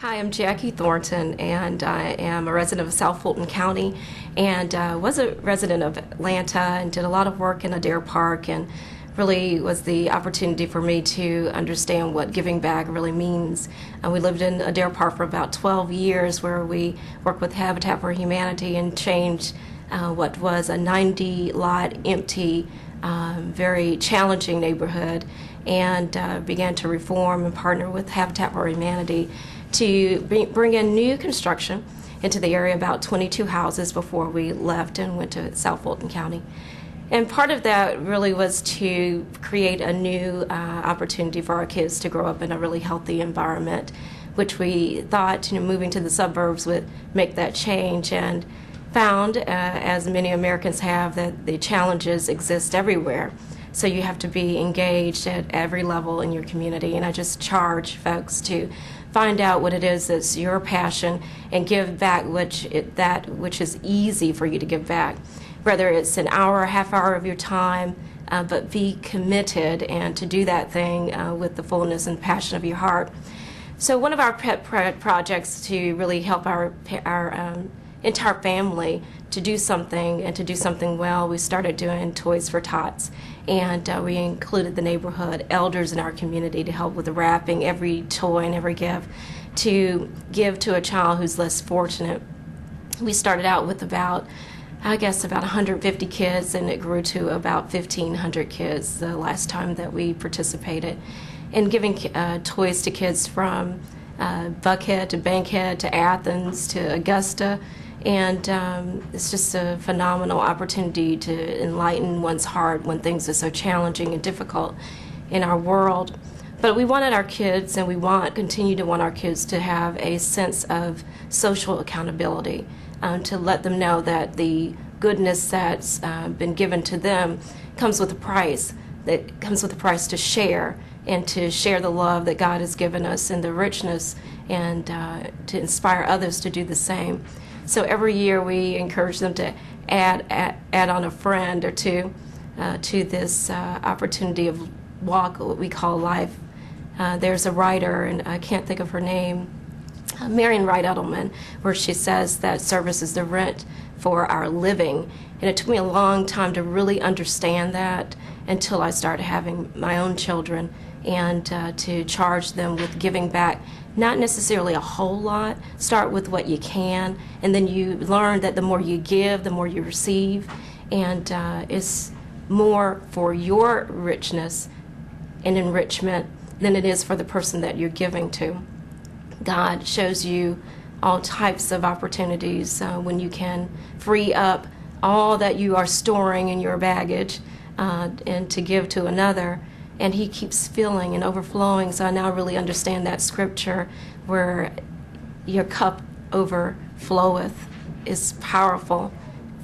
Hi, I'm Jackie Thornton, and I am a resident of South Fulton County, and was a resident of Atlanta, and did a lot of work in Adair Park, and really was the opportunity for me to understand what giving back really means. We lived in Adair Park for about 12 years, where we worked with Habitat for Humanity and changed what was a 90-lot empty, very challenging neighborhood, and began to reform and partner with Habitat for Humanity to bring in new construction into the area, about 22 houses before we left and went to South Fulton County. And part of that really was to create a new opportunity for our kids to grow up in a really healthy environment, which we thought, moving to the suburbs would make that change, and found, as many Americans have, that the challenges exist everywhere. So you have to be engaged at every level in your community, and I just charge folks to find out what it is that's your passion and give back that which is easy for you to give back, whether it's an hour, a half hour of your time, but be committed and to do that thing with the fullness and passion of your heart. So one of our pet projects to really help our entire family to do something and to do something well, we started doing Toys for Tots, and we included the neighborhood elders in our community to help with the wrapping every toy and every gift to give to a child who's less fortunate. We started out with about 150 kids, and it grew to about 1,500 kids the last time that we participated in giving toys to kids from Buckhead to Bankhead to Athens to Augusta. And it's just a phenomenal opportunity to enlighten one's heart when things are so challenging and difficult in our world. But we wanted our kids, and we continue to want our kids to have a sense of social accountability, to let them know that the goodness that's been given to them comes with a price, that comes with a price to share, and to share the love that God has given us and the richness, and to inspire others to do the same. So every year we encourage them to add on a friend or two to this opportunity of walk, what we call life. There's a writer, and I can't think of her name, Marian Wright Edelman, where she says that service is the rent for our living. And it took me a long time to really understand that until I started having my own children, and to charge them with giving back, not necessarily a whole lot. Start with what you can, and then you learn that the more you give, the more you receive, and it's more for your richness and enrichment than it is for the person that you're giving to. God shows you all types of opportunities when you can free up all that you are storing in your baggage and to give to another. And he keeps filling and overflowing. So I now really understand that scripture where your cup overfloweth is powerful,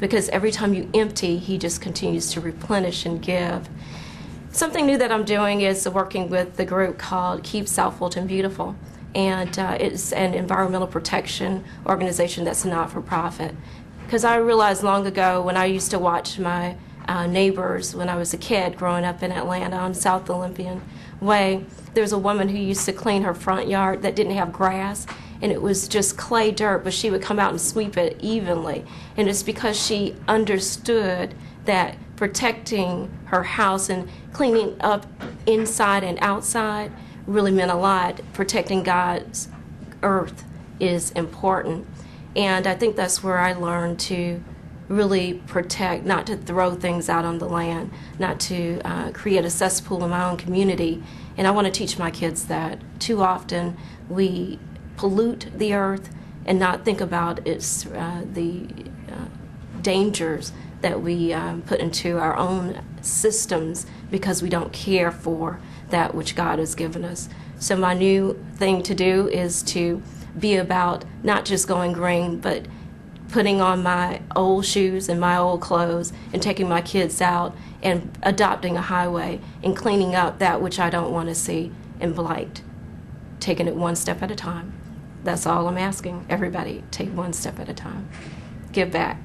because every time you empty, he just continues to replenish and give. Something new that I'm doing is working with the group called Keep South Fulton Beautiful. And it's an environmental protection organization that's not-for-profit. Because I realized long ago, when I used to watch my neighbors when I was a kid growing up in Atlanta on South Olympian Way, there's a woman who used to clean her front yard that didn't have grass, and it was just clay dirt, but she would come out and sweep it evenly. And it's because she understood that protecting her house and cleaning up inside and outside really meant a lot. Protecting God's earth is important. And I think that's where I learned to really protect, not to throw things out on the land, not to create a cesspool in my own community. And I want to teach my kids that too often we pollute the earth and not think about the dangers that we put into our own systems because we don't care for that which God has given us. So my new thing to do is to be about not just going green, but putting on my old shoes and my old clothes and taking my kids out and adopting a highway and cleaning up that which I don't want to see and blight, taking it one step at a time. That's all I'm asking. Everybody, take one step at a time. Give back.